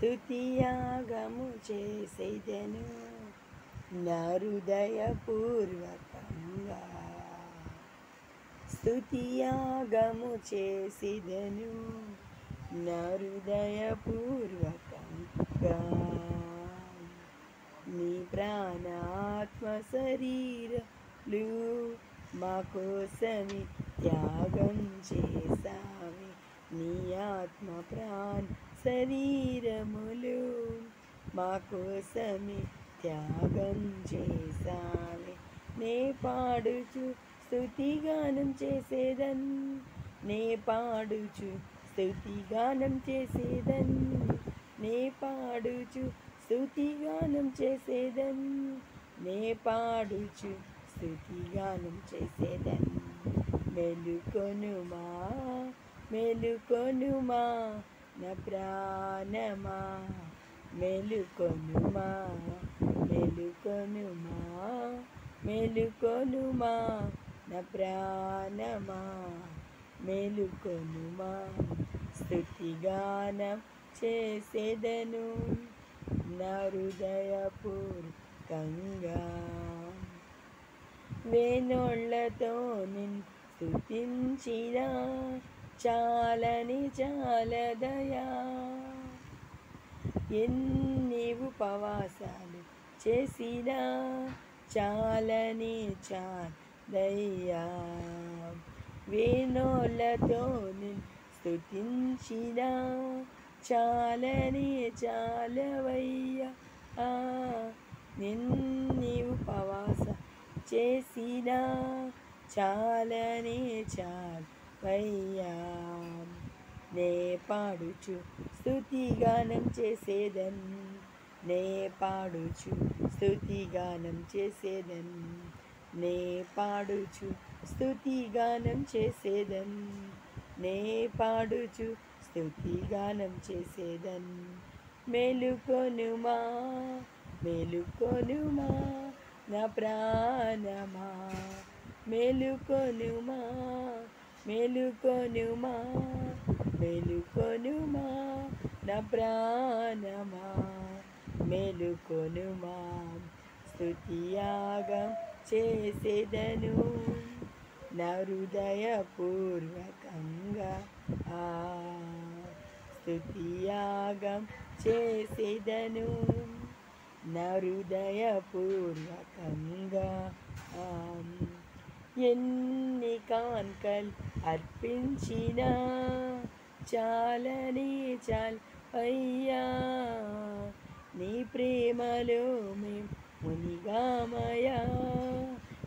స్తుతియాగము చేసేదెను నా హృదయపూర్వకంగా. స్తుతియాగము చేసేదెను నా హృదయపూర్వకంగా. నీ ప్రాణాత్మ శరీరాలు మా కోసమే త్యాగం చేసావి. నీ ఆత్మ ప్రాణ శరీరములు మా కోసమే త్యాగం చేసావి. నే పాడుచు స్తుతిగానం చేసేదన్, నే పాడుచు స్తుతిగానం చేసేదన్, నే పాడుచు స్తుతిగానం చేసేదన్, నే పాడుచు స్తుతిగానం చేసేదన్. మెలుకొనుమా మెలుకొనుమా నా ప్రాణమా, మెలుకొనుమా మెలుకొనుమా మెలుకొనుమా నా ప్రాణమా, మెలుకొనుమా. స్తుతిగానం చేసేదను నా హృదయపూర్వకంగా. వేణోళ్ళతో నిన్ను స్తుతించినా చాలని చాలదయా. ఎన్ని ఉపవాసాలు చేసినా చాలని చాలదయ్యా. వేణోళ్ళతో నిన్ను స్తుతించినా చాలని చాలవయ్యా. ఎన్ని ఉపవాసాలు చేసినా చాలని చాలవయ్యా. నే పాడుచు స్తుతిగానం చేసేదన్, నే పాడుచు స్తుతిగానం చేసేదన్, నే పాడుచు స్తుతిగానం చేసేదన్, నే పాడుచు స్తుతిగానం చేసేదన్. మెలుకొనుమా మెలుకొనుమా నా ప్రాణమా, మెలుకొనుమా మెలుకొనుమా మెలుకొనుమా నా ప్రాణమా, మెలుకొనుమా. స్తుతియాగం చేసేదను నా హృదయపూర్వకంగా. స్తుతియాగం చేసేదను నా హృదయపూర్వకంగా. ఎన్ని కానుకలు అర్పించినా చాలని చాలవయ్యా. నీ ప్రేమలో మేము మునిగామయా,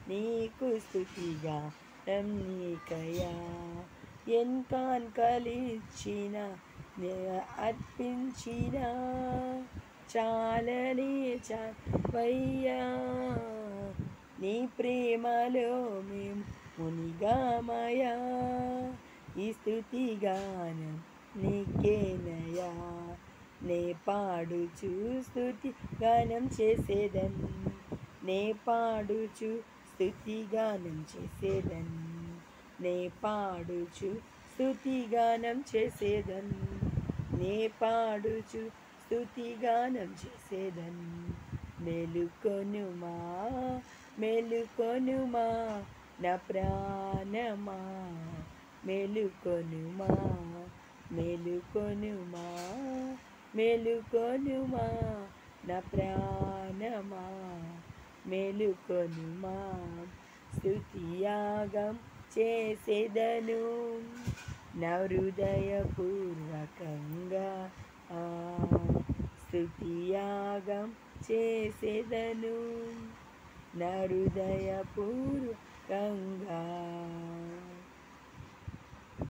నీకు స్తుతిగానం నీకయ్యా. ఎన్ని కానుకలిచ్చినా అర్పించినా చాలని చాలవయ్యా. నీ ప్రేమలో మేము మునిగామయా, ఈ స్తుతిగానం నీకేనయా. నే పాడుచు స్తుతిగానం చేసేదన్, నే పాడుచు స్తుతిగానం చేసేదన్, నే పాడుచు స్తుతిగానం చేసేదన్, నే పాడుచు స్తుతిగానం చేసేదన్. మెలుకొనుమా మెలుకొనుమా నా ప్రాణమా, మెలుకొనుమా మెలుకొనుమా మెలుకొనుమా నా ప్రాణమా, మెలుకొనుమా. స్తుతియాగం చేసేదను నా హృదయపూర్వకంగా. స్తుతియాగం చేసేదను నా హృదయపూర్వకంగా.